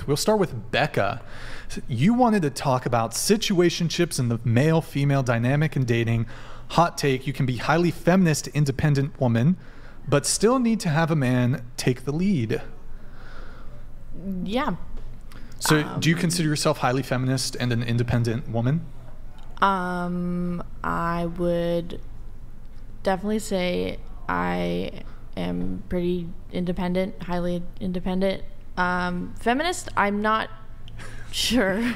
with. We'll start with Becca. You wanted to talk about situationships in the male-female dynamic in dating. Hot take, you can be highly feminist, independent woman, but still need to have a man take the lead. Yeah. So do you consider yourself highly feminist and an independent woman? I would definitely say I am pretty independent, highly independent. Feminist, I'm not sure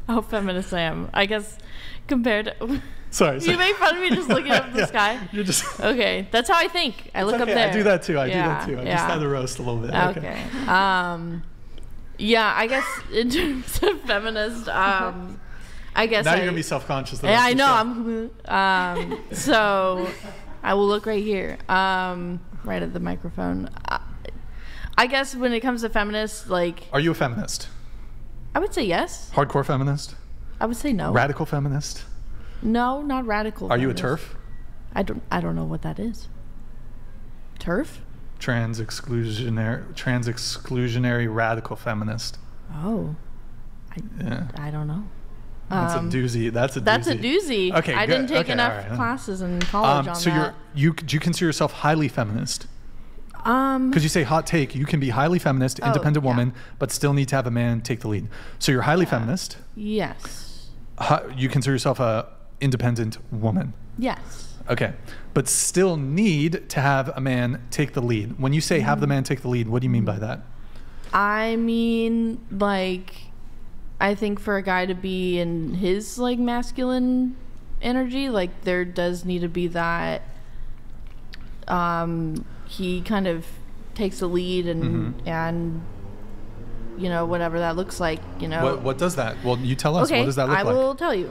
how feminist I am. I guess compared to... Sorry. You make fun of me just looking up at the sky? You're just... Okay, that's how I think. I look up there. I do that too. I just had to roast a little bit. Okay. Yeah, I guess in terms of feminist, I guess now you're gonna be self-conscious. Yeah, I know. So I will look right here, right at the microphone. I guess when it comes to feminists, like, are you a feminist? I would say yes. Hardcore feminist? I would say no. Radical feminist? No, not radical. Are you a TERF? I don't know what that is. TERF? Trans exclusionary radical feminist. Oh, I don't know. That's a doozy. That's a doozy. Okay, I didn't take enough classes in college on so that. Do you consider yourself highly feminist? Because you say hot take, you can be highly feminist, independent woman, but still need to have a man take the lead. So you're highly feminist. Yes. You consider yourself a independent woman. Yes. Okay, but still need to have a man take the lead. When you say have the man take the lead, what do you mean by that? I mean, like, I think for a guy to be in his, like, masculine energy, like, there does need to be that he kind of takes the lead and you know, whatever that looks like, you know. What does that? Well, you tell us. Okay, what does that look like? I will tell you.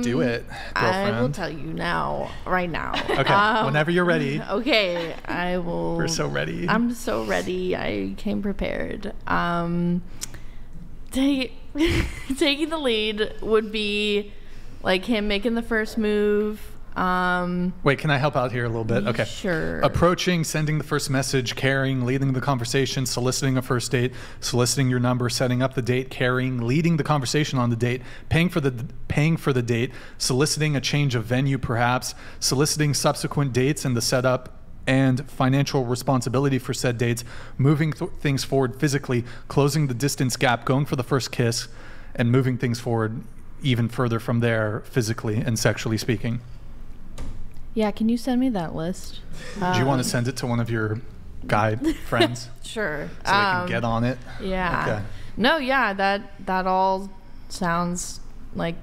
Do it, girlfriend. I will tell you now, right now. Okay, whenever you're ready. Okay, I will. We're so ready. I'm so ready. I came prepared. Taking the lead would be like him making the first move. Wait, can I help out here a little bit? Okay. Sure. Approaching, sending the first message, carrying, leading the conversation, soliciting a first date, soliciting your number, setting up the date, carrying, leading the conversation on the date, paying for the date, soliciting a change of venue perhaps, soliciting subsequent dates and the setup and financial responsibility for said dates, moving things forward physically, closing the distance gap, going for the first kiss, and moving things forward even further from there physically and sexually speaking. Yeah, can you send me that list? Do you want to send it to one of your guy friends? Sure. So they can get on it? Yeah. Okay. No, yeah, that all sounds like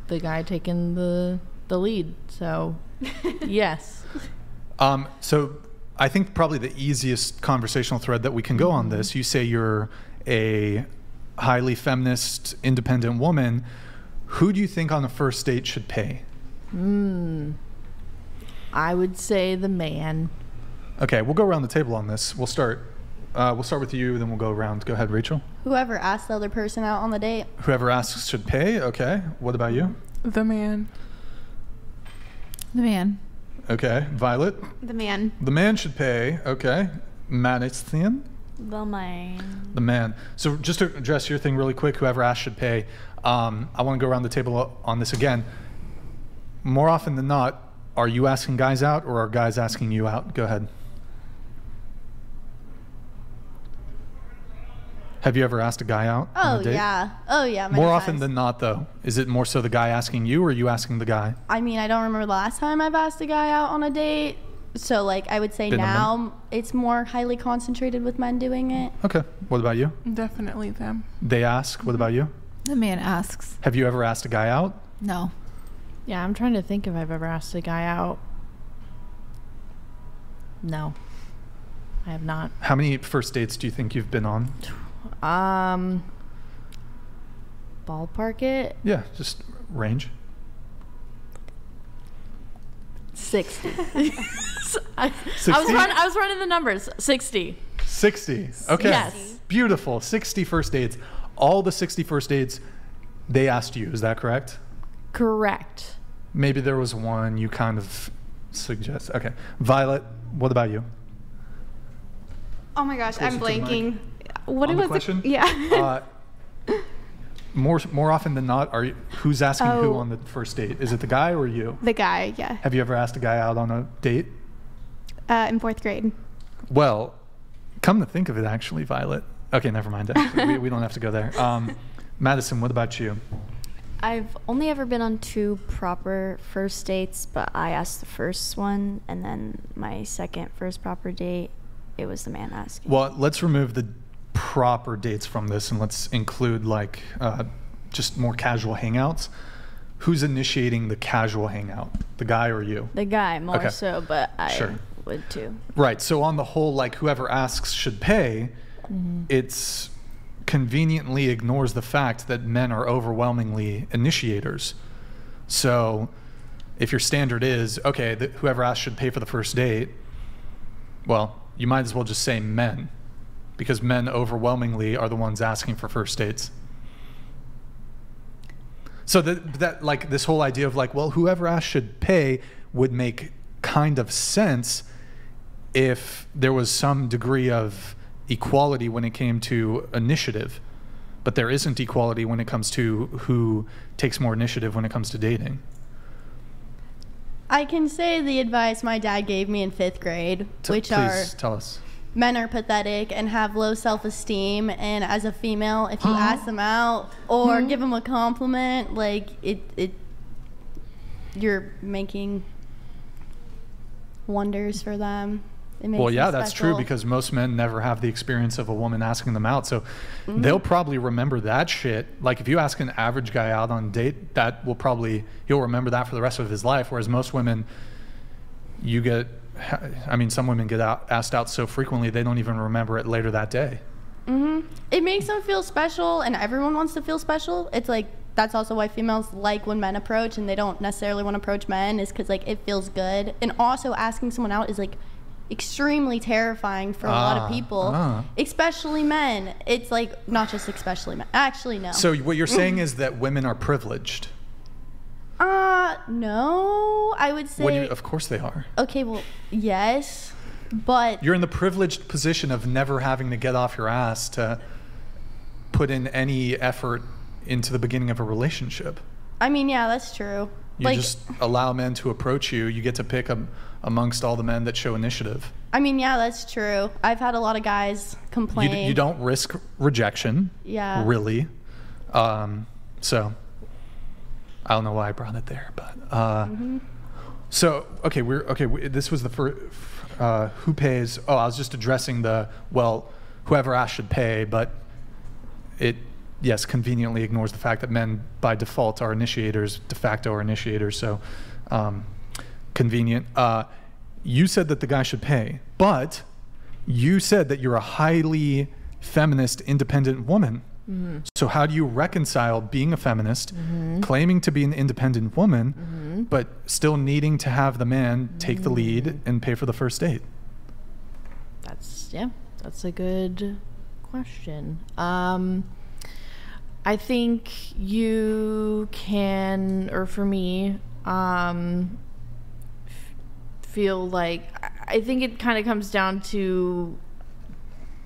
the guy taking the lead. So, yes. So I think probably the easiest conversational thread that we can go on this, you say you're a highly feminist, independent woman. Who do you think on a first date should pay? I would say the man. Okay, we'll go around the table on this. We'll start with you, then we'll go around. Go ahead, Rachel. Whoever asks the other person out on the date. Whoever asks should pay. Okay. What about you? The man. The man. Okay. Violet? The man. The man should pay. Okay. Madison? The man. The man. So just to address your thing really quick, whoever asks should pay. I want to go around the table on this again. More often than not, are you asking guys out or are guys asking you out? Go ahead. Have you ever asked a guy out on a date? Oh yeah. More often than not, though. Is it more so the guy asking you or you asking the guy? I mean, I don't remember the last time I've asked a guy out on a date. So, like, I would say now it's more highly concentrated with men doing it. Okay. What about you? Definitely them. They ask. What about you? The man asks. Have you ever asked a guy out? No. Yeah, I'm trying to think if I've ever asked a guy out. No, I have not. How many first dates do you think you've been on? Ballpark it? Yeah, just range. 60. I was running the numbers. 60. 60. Okay. Yes. Beautiful. 60 first dates. All the 60 first dates, they asked you. Is that correct? Correct. Maybe there was one you kind of suggest. Okay. Violet, what about you? Oh my gosh, Closer I'm to the blanking. What On the was question? it? Yeah. More often than not, who's asking who on the first date? Is it the guy or you? The guy, yeah. Have you ever asked a guy out on a date? In 4th grade. Well, come to think of it, actually, Violet. Okay, never mind. Actually, we don't have to go there. Madison, what about you? I've only ever been on 2 proper first dates, but I asked the first one, and then my first proper date, it was the man asking. Well, let's remove the proper dates from this, and let's include just more casual hangouts. Who's initiating the casual hangout? The guy or you? The guy more Okay. so, but I Sure. would too. Right. So on the whole, whoever asks should pay. It's conveniently ignores the fact that men are overwhelmingly initiators. So if your standard is, okay, whoever asks should pay for the first date, well, you might as well just say men, because men overwhelmingly are the ones asking for first dates. So that this whole idea of well, whoever asks should pay would make kind of sense if there was some degree of equality when it came to initiative, but there isn't equality when it comes to who takes more initiative when it comes to dating. I can say the advice my dad gave me in 5th grade, which Please tell us. men are pathetic and have low self-esteem, and as a female, if you ask them out or give them a compliment, you're making wonders for them. It makes Well, yeah, them that's true, special. because most men never have the experience of a woman asking them out, so they'll probably remember that shit. If you ask an average guy out on a date, he'll remember that for the rest of his life, whereas most women, some women get asked out so frequently they don't even remember it later that day. It makes them feel special, and everyone wants to feel special. It's that's also why females like when men approach, and they don't necessarily want to approach men, is because it feels good. And also asking someone out is extremely terrifying for a lot of people, especially men. It's not just especially men. Actually, no. So what you're saying is that women are privileged? No, I would say. Of course they are. Okay, well, yes, but You're in the privileged position of never having to get off your ass to put in any effort into the beginning of a relationship. yeah, that's true. You just allow men to approach you. You get to pick amongst all the men that show initiative. Yeah, that's true. I've had a lot of guys complain. You don't risk rejection. Yeah. Really. So I don't know why I brought it there, but so okay, this was the first. Who pays? Oh, I was just addressing whoever asks should pay, but it conveniently ignores the fact that men by default are initiators, de facto are initiators. So convenient. You said that the guy should pay, but you said that you're a highly feminist, independent woman. So how do you reconcile being a feminist, claiming to be an independent woman, but still needing to have the man take the lead and pay for the first date? That's a good question. I think you can, or for me, feel I think it kind of comes down to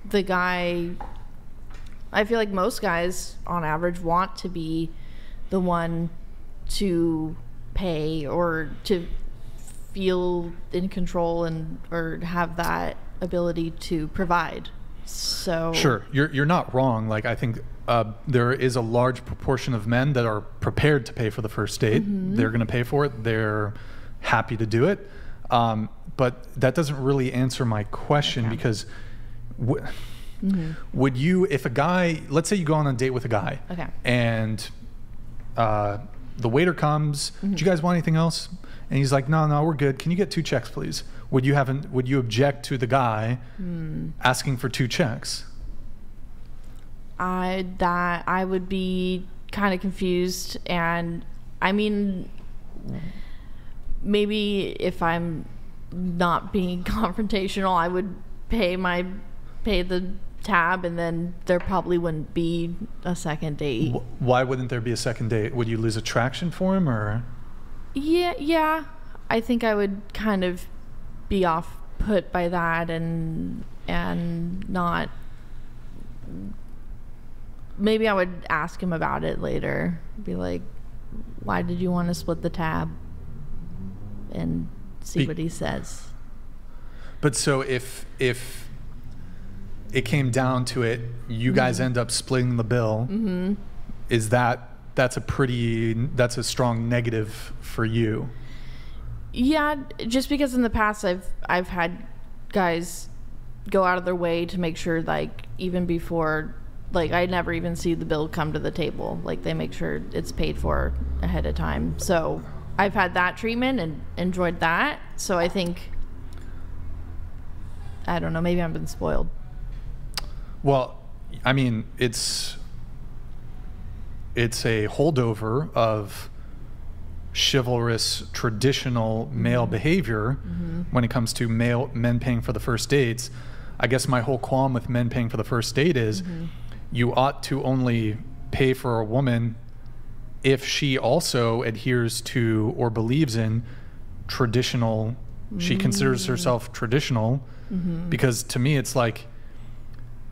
the guy. I feel like most guys on average want to be the one to pay or to feel in control or have that ability to provide. So sure, you're not wrong. I think there is a large proportion of men that are prepared to pay for the first date. They're going to pay for it. They're happy to do it. But that doesn't really answer my question, because would you, if a guy, let's say you go on a date with a guy, and the waiter comes, do you guys want anything else? And he's like, no, we're good. Can you get 2 checks, please? Would you object to the guy asking for 2 checks? I would be kind of confused, and maybe if I'm not being confrontational, I would pay the tab, and then there probably wouldn't be a second date. Why wouldn't there be a second date? Would you lose attraction for him, or? Yeah. I think I would kind of be off put by that, and not maybe I would ask him about it later. Be like, why did you want to split the tab? And see what he says. But so if it came down to it, you guys end up splitting the bill, is that's a strong negative for you? Yeah, just because in the past I've had guys go out of their way to make sure, like, even before, like, I never even see the bill come to the table. Like, they make sure it's paid for ahead of time. So I've had that treatment and enjoyed that. So I think, I don't know, maybe I've been spoiled. Well, I mean, it's a holdover of chivalrous, traditional male behavior when it comes to men paying for the first dates. I guess my whole qualm with men paying for the first date is you ought to only pay for a woman if she also adheres to or believes in traditional, she considers herself traditional, because to me it's like,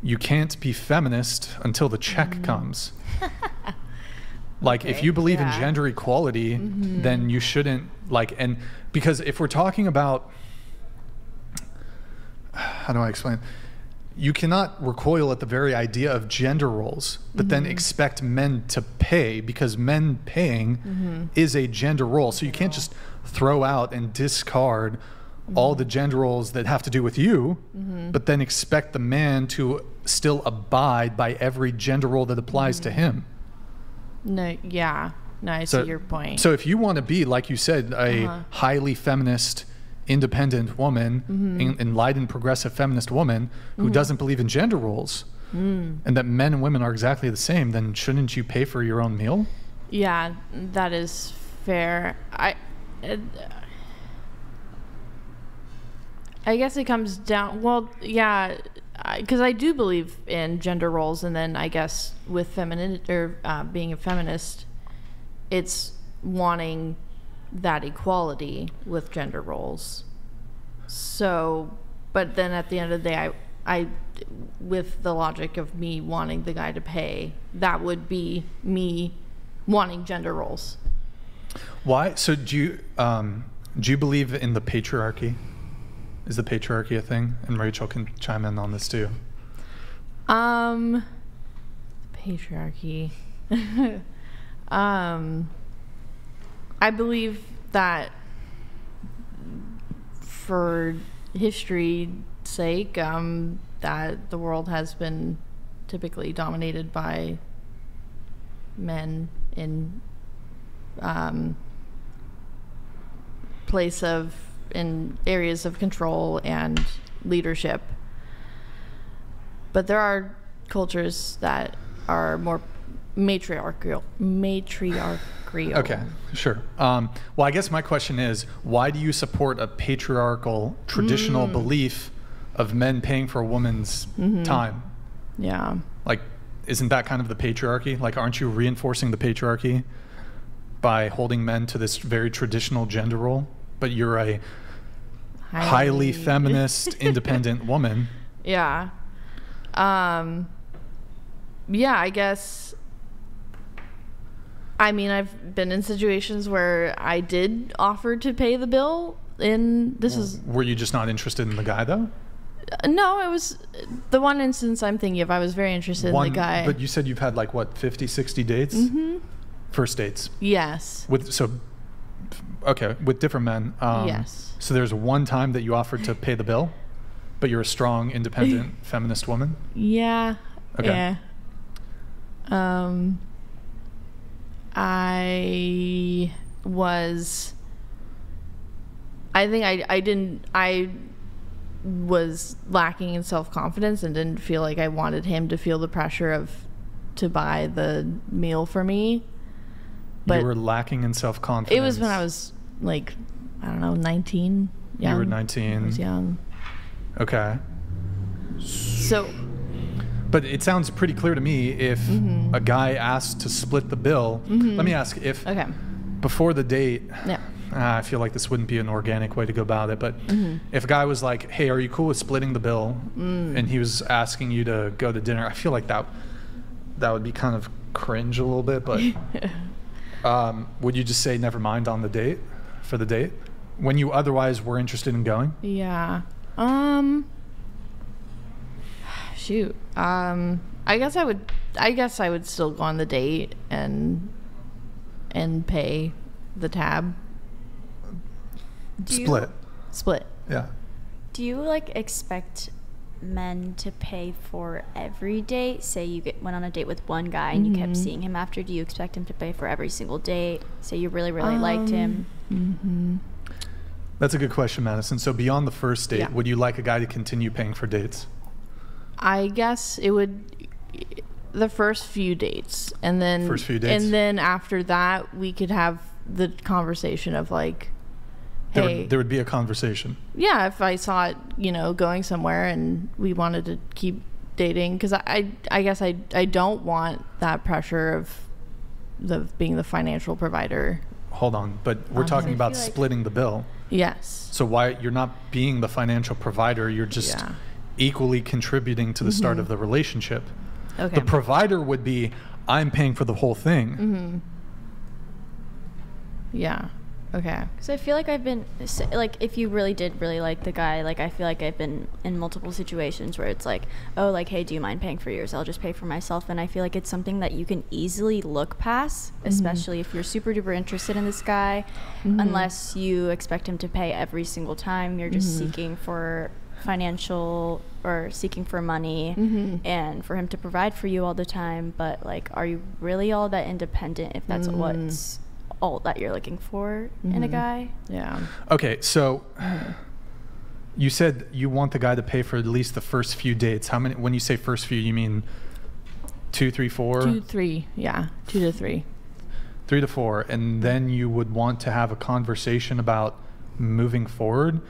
you can't be feminist until the check comes. Like, if you believe in gender equality, then you shouldn't, like, and because if we're talking about, how do I explain? You cannot recoil at the very idea of gender roles, but then expect men to pay, because men paying is a gender role. So you can't just throw out and discard all the gender roles that have to do with you, but then expect the man to still abide by every gender role that applies to him. No, yeah. No, I see your point. So if you want to be, like you said, a highly feminist, independent woman, enlightened, progressive feminist woman who doesn't believe in gender roles, and that men and women are exactly the same, then shouldn't you pay for your own meal? Yeah, that is fair. I guess it comes down, well, yeah, because I do believe in gender roles, and then I guess with being a feminist, it's wanting that equality with gender roles. So, but then at the end of the day, I with the logic of me wanting the guy to pay, that would be me wanting gender roles. Why? So do you believe in the patriarchy? Is the patriarchy a thing? And Rachel can chime in on this too. Patriarchy. I believe that for history's sake, that the world has been typically dominated by men in in areas of control and leadership. But there are cultures that are more matriarchal. Okay, sure. Well, I guess my question is, why do you support a patriarchal traditional belief of men paying for a woman's time? Yeah. Like, isn't that kind of the patriarchy? Like, aren't you reinforcing the patriarchy by holding men to this very traditional gender role? But you're a highly feminist, independent woman. Yeah. Yeah, I guess. I mean, I've been in situations where I did offer to pay the bill, and Were you just not interested in the guy, though? No, it was the one instance I'm thinking of. I was very interested in the guy. But you said you've had, like, what, 50, 60 dates? First dates? Yes. With different men. Yes. So there's one time that you offered to pay the bill, but you're a strong, independent, feminist woman? Yeah. Okay. Yeah. I was lacking in self-confidence and didn't feel like I wanted him to feel the pressure to buy the meal for me. But you were lacking in self-confidence. It was when I was, like, I don't know, 19. Young. You were 19. I was young. Okay. So. But it sounds pretty clear to me if a guy asked to split the bill. Let me ask, if before the date, I feel like this wouldn't be an organic way to go about it, but if a guy was like, hey, are you cool with splitting the bill? And he was asking you to go to dinner, I feel like that would be kind of cringe a little bit, but would you just say never mind on the date, for the date, when you otherwise were interested in going? Yeah. Shoot. I guess I would still go on the date and pay the tab. Split. Yeah. Do you like expect men to pay for every date? Say you went on a date with one guy and you kept seeing him after. Do you expect him to pay for every single date? Say you really, really liked him. That's a good question, Madison. So beyond the first date, would you like a guy to continue paying for dates? I guess it would the first few dates, and then after that we could have the conversation of like, hey, there would be a conversation. Yeah, if I saw it, going somewhere and we wanted to keep dating, because I guess I don't want that pressure of being the financial provider. Hold on, but we're talking about splitting the bill. Yes. So why you're not being the financial provider, you're just equally contributing to the start of the relationship. Okay. The provider would be, I'm paying for the whole thing. Yeah. Okay. Because I feel like I've been, like, if you really did really like the guy, like, I feel like I've been in multiple situations where it's like, oh, like, hey, do you mind paying for yours? I'll just pay for myself. And I feel like it's something that you can easily look past, especially if you're super duper interested in this guy, unless you expect him to pay every single time. You're just seeking for financial or seeking for money and for him to provide for you all the time. But, like, are you really all that independent if that's what's all that you're looking for in a guy? Yeah. Okay, so you said you want the guy to pay for at least the first few dates. How many? When you say first few, you mean 2, 3, 4? 2, 3. Yeah, 2 to 3. 3 to 4, and then you would want to have a conversation about moving forward.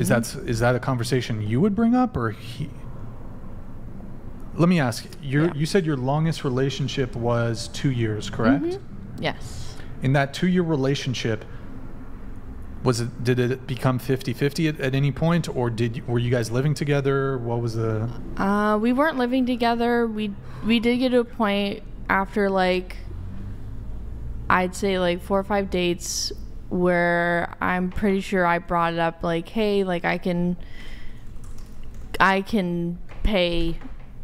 Is that a conversation you would bring up, or he? Let me ask. You said your longest relationship was 2 years, correct? Yes. In that 2-year relationship, did it become 50-50 at any point, or were you guys living together? What was the? We weren't living together. We did get to a point after, like, I'd say like 4 or 5 dates where I'm pretty sure I brought it up, like, hey, like, I can pay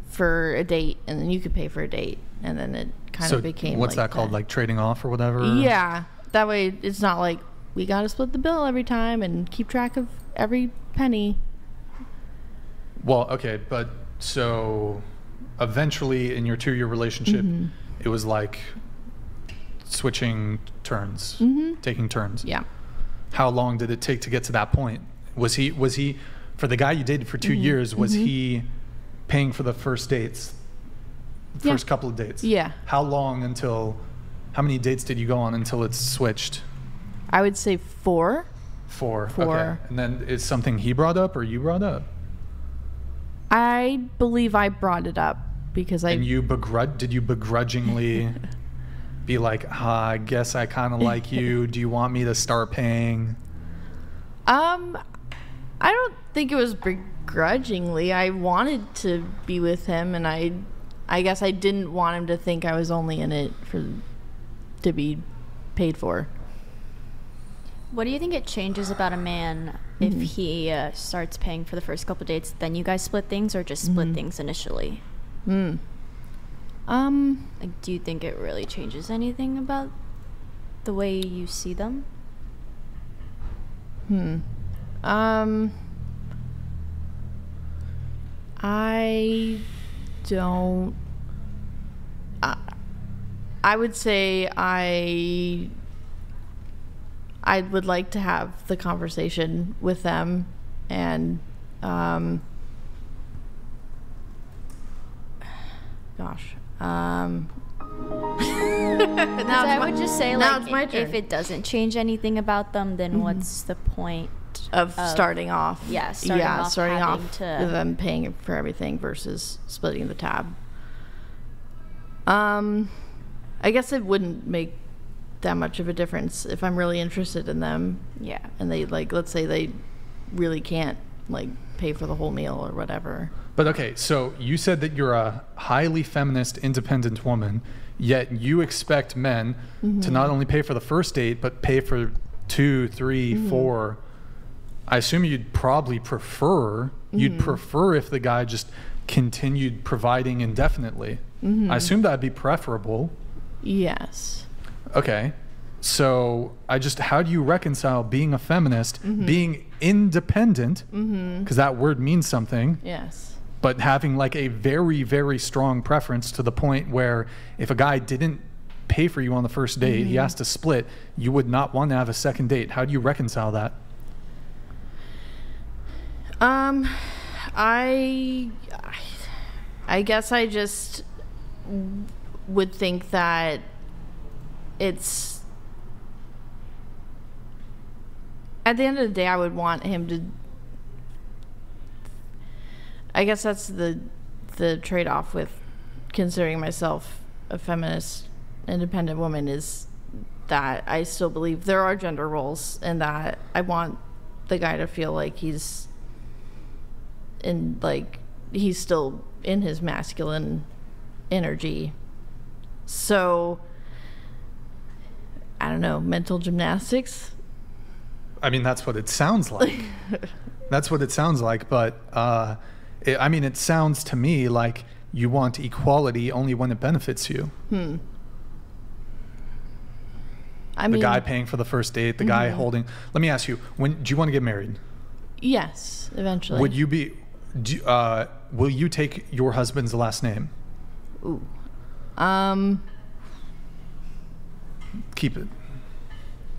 for a date and then you could pay for a date, and then it kind of became what's like that called, like trading off or whatever? Yeah, that way it's not like we gotta split the bill every time and keep track of every penny. Well, okay, but so eventually in your 2-year relationship it was like switching turns, taking turns. Yeah. How long did it take to get to that point? Was he for the guy you dated for 2 years, was he paying for the first dates? First couple of dates? Yeah. How many dates did you go on until it's switched? I would say 4. 4. Okay. And then it's something he brought up or you brought up? I believe I brought it up because And did you begrudgingly be like, I guess I kind of like you. Do you want me to start paying? I don't think it was begrudgingly. I wanted to be with him, and I guess I didn't want him to think I was only in it to be paid for. What do you think it changes about a man if he starts paying for the first couple dates, then you guys split things, or just split things initially? Like, do you think it really changes anything about the way you see them? I don't. I would say I would like to have the conversation with them, and I would just say, like, if it doesn't change anything about them, then what's the point of starting off? Yeah, starting off with them paying for everything versus splitting the tab. I guess it wouldn't make that much of a difference if I'm really interested in them. Yeah. And they, like, let's say they really can't, like, pay for the whole meal or whatever. But okay, so you said that you're a highly feminist, independent woman, yet you expect men to not only pay for the first date, but pay for 2, 3, 4. I assume you'd probably prefer, if the guy just continued providing indefinitely. I assume that'd be preferable. Yes. Okay. So how do you reconcile being a feminist, being independent, because that word means something, Yes. but having like a very, very strong preference to the point where if a guy didn't pay for you on the first date, he has to split, you would not want to have a second date. How do you reconcile that? I guess I just would think that it's, at the end of the day, I would want him to, I guess that's the trade-off with considering myself a feminist, independent woman, is that I still believe there are gender roles and that I want the guy to feel like he's still in his masculine energy. So I don't know, mental gymnastics. I mean, that's what it sounds like. That's what it sounds like. But it sounds to me like you want equality only when it benefits you. The guy paying for the first date, the guy holding. Let me ask you, do you want to get married? Yes, eventually. Would you be? Will you take your husband's last name? Ooh. Keep it.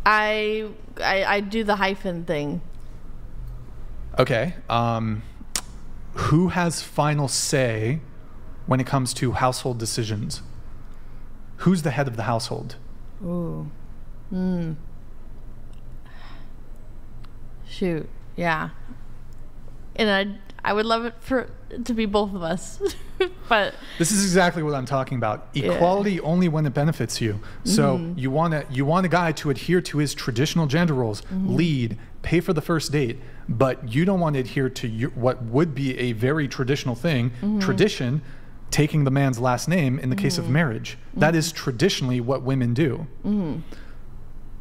I do the hyphen thing. Okay. Who has final say when it comes to household decisions? Who's the head of the household? Ooh. Shoot. Yeah. And I would love it to be both of us. But this is exactly what I'm talking about. Equality only when it benefits you. So you want a guy to adhere to his traditional gender roles, lead, pay for the first date, but you don't want to adhere to what would be a very traditional thing, tradition, taking the man's last name in the case of marriage. That is traditionally what women do.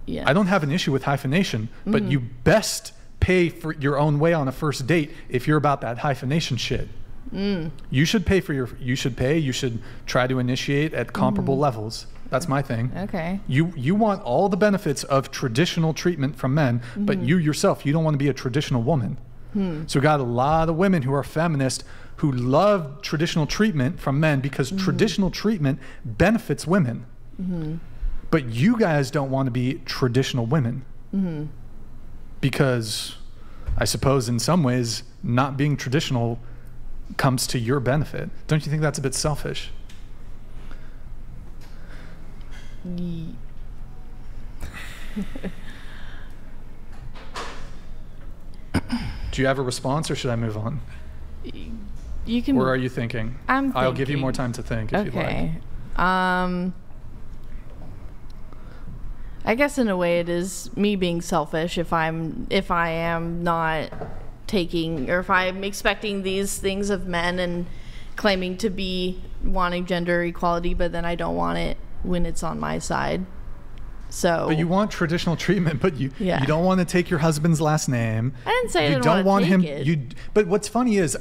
Yes. I don't have an issue with hyphenation, but you best pay for your own way on a first date if you're about that hyphenation shit. You should pay for you should try to initiate at comparable levels. That's my thing. Okay. You want all the benefits of traditional treatment from men, but you yourself, you don't want to be a traditional woman. So we got a lot of women who are feminists who love traditional treatment from men because traditional treatment benefits women. But you guys don't want to be traditional women. Because I suppose in some ways not being traditional comes to your benefit. Don't you think that's a bit selfish? Do you have a response or should I move on? You can. Or are you thinking? I'll give you more time to think if you'd like. I guess in a way it is me being selfish if I am not taking, or if I'm expecting these things of men and claiming to be wanting gender equality, but then I don't want it when it's on my side. So. But you want traditional treatment, but you don't want to take your husband's last name. I didn't say I didn't want to take it. But what's funny is,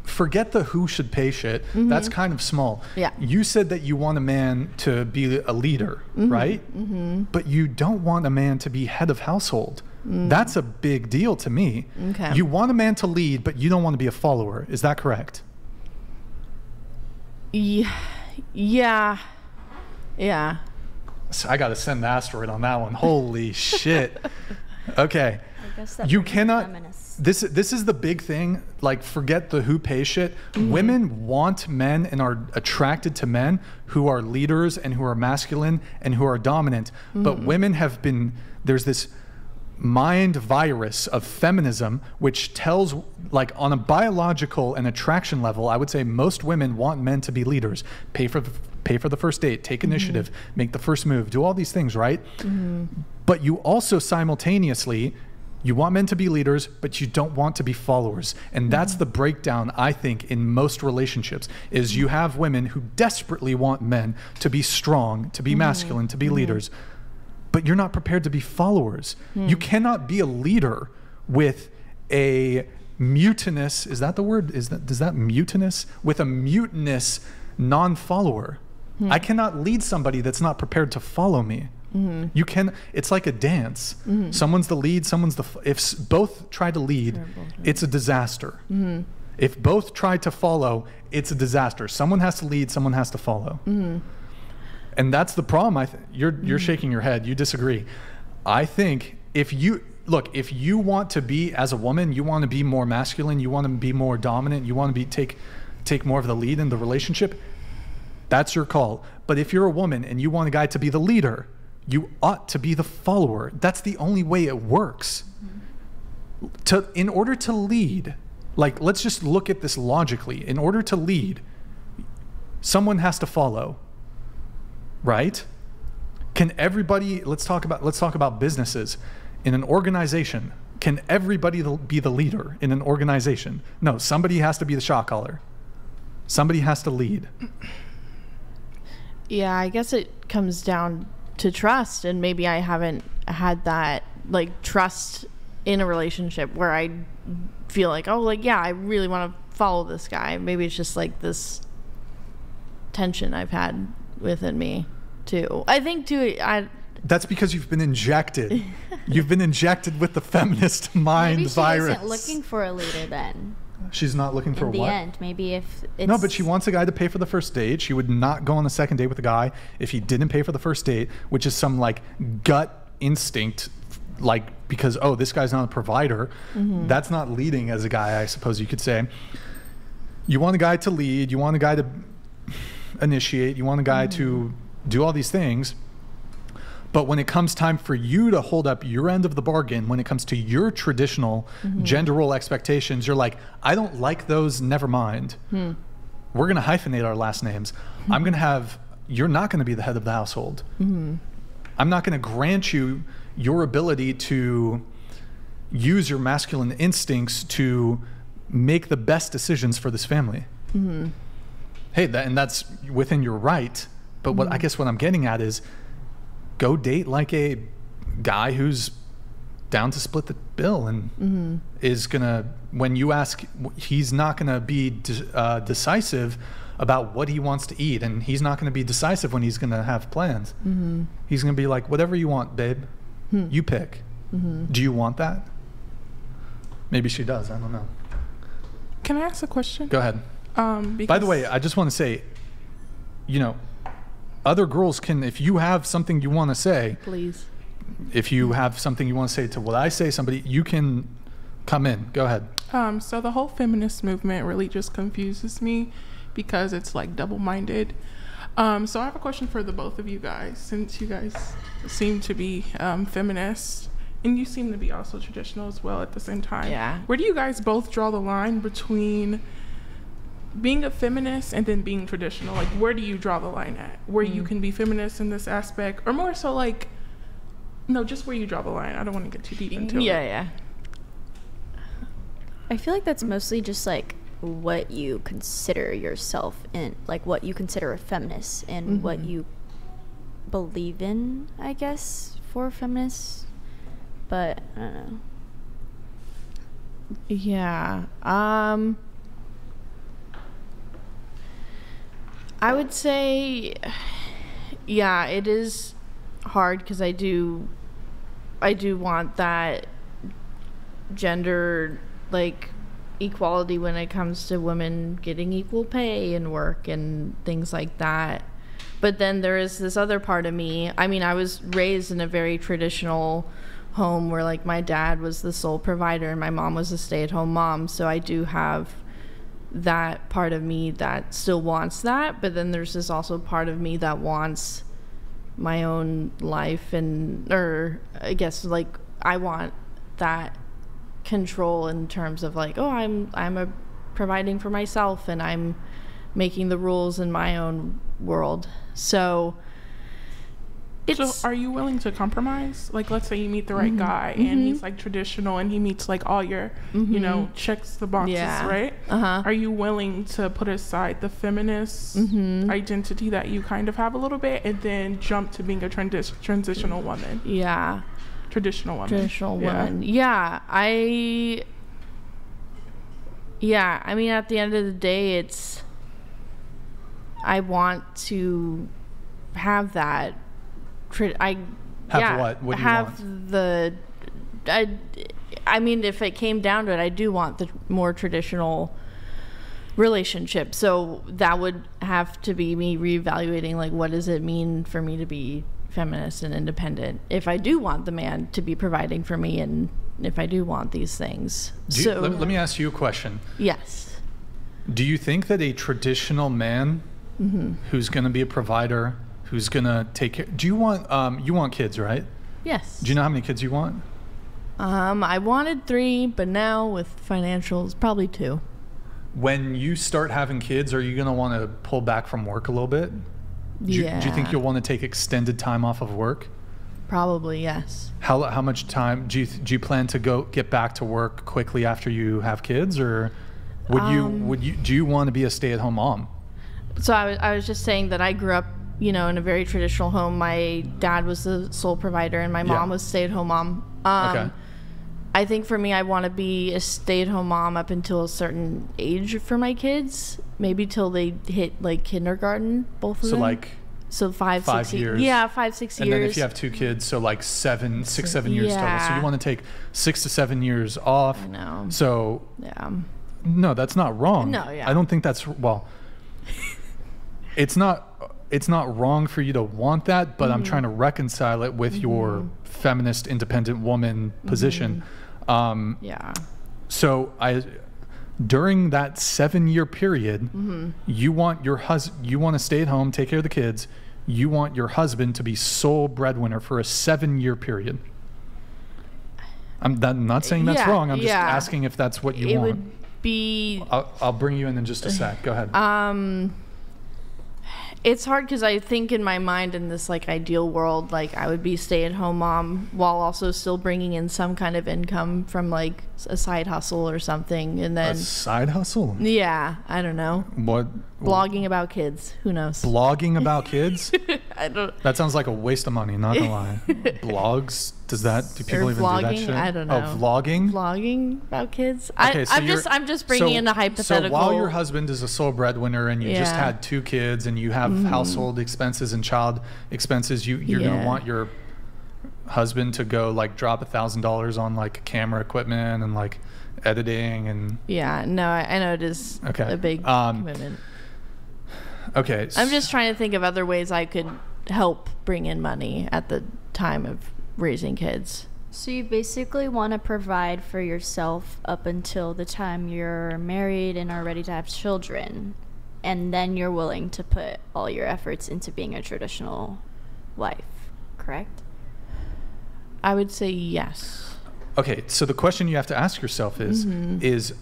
forget the who should pay shit. That's kind of small. Yeah. You said that you want a man to be a leader, right? But you don't want a man to be head of household. That's a big deal to me. Okay. You want a man to lead, but you don't want to be a follower. Is that correct? Yeah. So I got to send the asteroid on that one. Holy shit. Okay. I guess that You brings cannot. feminists. This is the big thing. Like, forget the who pays shit. Women want men and are attracted to men who are leaders and who are masculine and who are dominant. But women have been, there's this mind virus of feminism which tells, like, on a biological and attraction level, I would say most women want men to be leaders, pay for pay for the first date, take initiative, make the first move, do all these things, right? But you also simultaneously, you want men to be leaders, but you don't want to be followers. And that's the breakdown, I think, in most relationships, is you have women who desperately want men to be strong, to be masculine, to be leaders, but you're not prepared to be followers. You cannot be a leader with a mutinous, is that the word? Does that mutinous? With a mutinous non-follower. I cannot lead somebody that's not prepared to follow me. You can, it's like a dance. Someone's the lead, if both try to lead, it's a disaster. If both try to follow, it's a disaster. Someone has to lead, someone has to follow. And that's the problem. You're shaking your head, you disagree. I think if you want to be, as a woman, you want to be more masculine, you want to be more dominant, you want to take more of the lead in the relationship, that's your call. But if you're a woman and you want a guy to be the leader, you ought to be the follower. That's the only way it works. In order to lead, like, let's just look at this logically. In order to lead, someone has to follow, right? Can everybody, let's talk about businesses. In an organization, can everybody be the leader in an organization? No, somebody has to be the shot caller. Somebody has to lead. Yeah, I guess it comes down to trust, and maybe I haven't had that, like, trust in a relationship where I feel like, oh, like, yeah, I really want to follow this guy. Maybe it's just like this tension I've had within me too. I think too, that's because you've been injected. You've been injected with the feminist mind Maybe she virus. isn't looking for a leader then. She's not looking for In the what? end, maybe if it's... No, but she wants a guy to pay for the first date. She would not go on the second date with a guy if he didn't pay for the first date, which is some, like, gut instinct, like, because, oh, this guy's not a provider. That's not leading as a guy, I suppose you could say. You want a guy to lead. You want a guy to initiate. You want a guy to do all these things. But when it comes time for you to hold up your end of the bargain, when it comes to your traditional gender role expectations, you're like, I don't like those, never mind. We're going to hyphenate our last names. You're not going to be the head of the household. I'm not going to grant you your ability to use your masculine instincts to make the best decisions for this family. Hey, and that's within your right. But I guess what I'm getting at is, go date like a guy who's down to split the bill and is gonna, when you ask, he's not gonna be decisive about what he wants to eat, and he's not gonna be decisive when he's gonna have plans. He's gonna be like, whatever you want, babe, you pick. Do you want that? Maybe she does, I don't know. Can I ask a question? Go ahead. By the way, I just want to say, other girls can, if you have something you want to say, please. If you have something you want to say to what I say, somebody, you can come in. Go ahead. So the whole feminist movement really just confuses me because it's like double-minded. So I have a question for the both of you guys, since you guys seem to be feminists and you seem to be also traditional as well at the same time. Yeah. Where do you guys both draw the line between being a feminist and then being traditional? Like, where do you draw the line at? Where you can be feminist in this aspect, or more so like, no, just where you draw the line. I don't want to get too deep into it. Yeah. I feel like that's mostly just like what you consider yourself in, like what you consider a feminist and what you believe in, I guess, for feminists. But I don't know. Yeah. I would say, yeah, it is hard because I do want that gender, like, equality when it comes to women getting equal pay and work and things like that. But then there is this other part of me. I mean, I was raised in a very traditional home where, like, my dad was the sole provider and my mom was a stay-at-home mom, so I do have that part of me that still wants that, but then there's this also part of me that wants my own life, or I guess, like, I want that control in terms of, like, oh, I'm providing for myself and I'm making the rules in my own world. So So are you willing to compromise? Like, let's say you meet the right guy and he's like traditional and he meets like all your, you know, checks the boxes, right? Are you willing to put aside the feminist identity that you kind of have a little bit and then jump to being a transitional woman? Yeah. Traditional woman. Traditional woman. Yeah. I mean, at the end of the day, I want to have that. What do you want? I mean, if it came down to it, I do want the more traditional relationship. So that would have to be me reevaluating, like, what does it mean for me to be feminist and independent if I do want the man to be providing for me, and if I do want these things. Let me ask you a question. Yes. Do you think that a traditional man who's going to be a provider, who's going to take care, do you want kids, right? Yes. Do you know how many kids you want? I wanted 3, but now with financials, probably 2. When you start having kids, are you going to want to pull back from work a little bit? Do you think you'll want to take extended time off of work? Probably, yes. How much time do you plan to get back to work quickly after you have kids, or do you want to be a stay-at-home mom? So I was just saying that I grew up, you know, in a very traditional home. My dad was the sole provider and my mom was stay-at-home mom. Okay. I think for me, I want to be a stay-at-home mom up until a certain age for my kids, maybe till they hit like kindergarten, both of them. So 5, 6 years. Yeah, 5, 6 years. And then if you have 2 kids, so like 7 years total. So you want to take 6 to 7 years off. I know. So no, that's not wrong. No, yeah. I don't think that's it's not wrong for you to want that, but I'm trying to reconcile it with your feminist, independent woman position. So during that 7-year period, you want to stay at home, take care of the kids. You want your husband to be sole breadwinner for a 7-year period. I'm not saying that's wrong. I'm just asking if that's what you want. It would be. I'll bring you in just a sec. Go ahead. It's hard because I think in my mind, in this like ideal world, like I would be stay-at-home mom while also still bringing in some kind of income from like a side hustle or something, and then a side hustle. Yeah, I don't know. What? Blogging about kids. Who knows? Blogging about kids? I don't. That sounds like a waste of money. Not gonna lie. Blogs? Do people even do that shit? I don't know. Oh, vlogging? Vlogging about kids. Okay, I'm just bringing in a hypothetical. So while your husband is a sole breadwinner and you just had 2 kids and you have household expenses and child expenses, you're gonna want your husband to go like drop $1,000 on like camera equipment and like editing and. Yeah, no, I know it is a big commitment. Okay. I'm just trying to think of other ways I could help bring in money at the time of raising kids. So you basically want to provide for yourself up until the time you're married and are ready to have children, and then you're willing to put all your efforts into being a traditional wife, correct? I would say yes. Okay, so the question you have to ask yourself is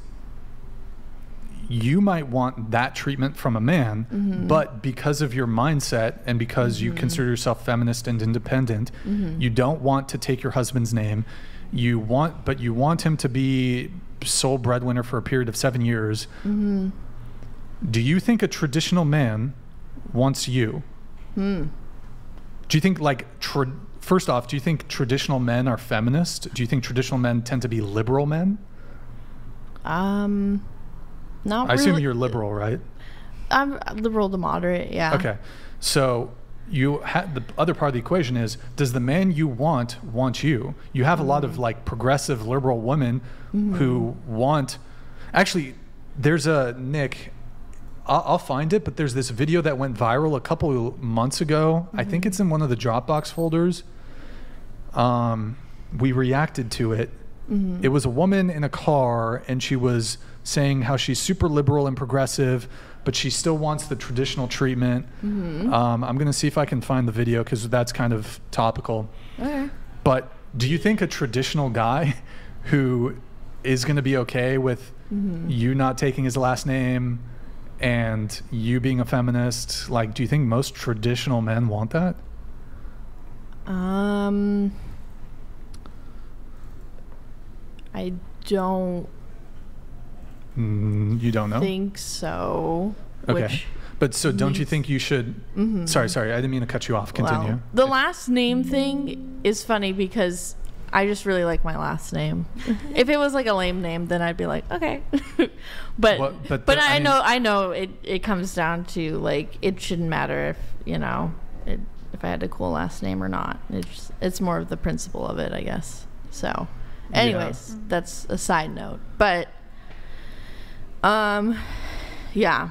you might want that treatment from a man, but because of your mindset and because you consider yourself feminist and independent, you don't want to take your husband's name. You want him to be sole breadwinner for a period of 7 years. Do you think a traditional man wants you? Do you think first off, do you think traditional men are feminist? Do you think traditional men tend to be liberal men? Not I assume really. you're liberal, right? I'm liberal to moderate, yeah. Okay. So the other part of the equation is, does the man you want you? You have a lot of like progressive liberal women who want, actually there's Nick, I'll find it, but there's this video that went viral a couple of months ago. I think it's in one of the Dropbox folders. We reacted to it. It was a woman in a car and she was saying how she's super liberal and progressive, but she still wants the traditional treatment. I'm going to see if I can find the video because that's kind of topical. Okay. But do you think a traditional guy who is going to be okay with you not taking his last name And you being a feminist, like, do you think most traditional men want that? I don't You don't know? think so. Okay. Which But so don't you think you should... Mhm. Sorry. I didn't mean to cut you off. Continue. Well, the last name thing is funny because I just really like my last name. If it was like a lame name, then I'd be like, okay. but Well, but but the- I I mean- know it comes down to like it shouldn't matter if if I had a cool last name or not. It's more of the principle of it, I guess. So, anyways, that's a side note. But yeah.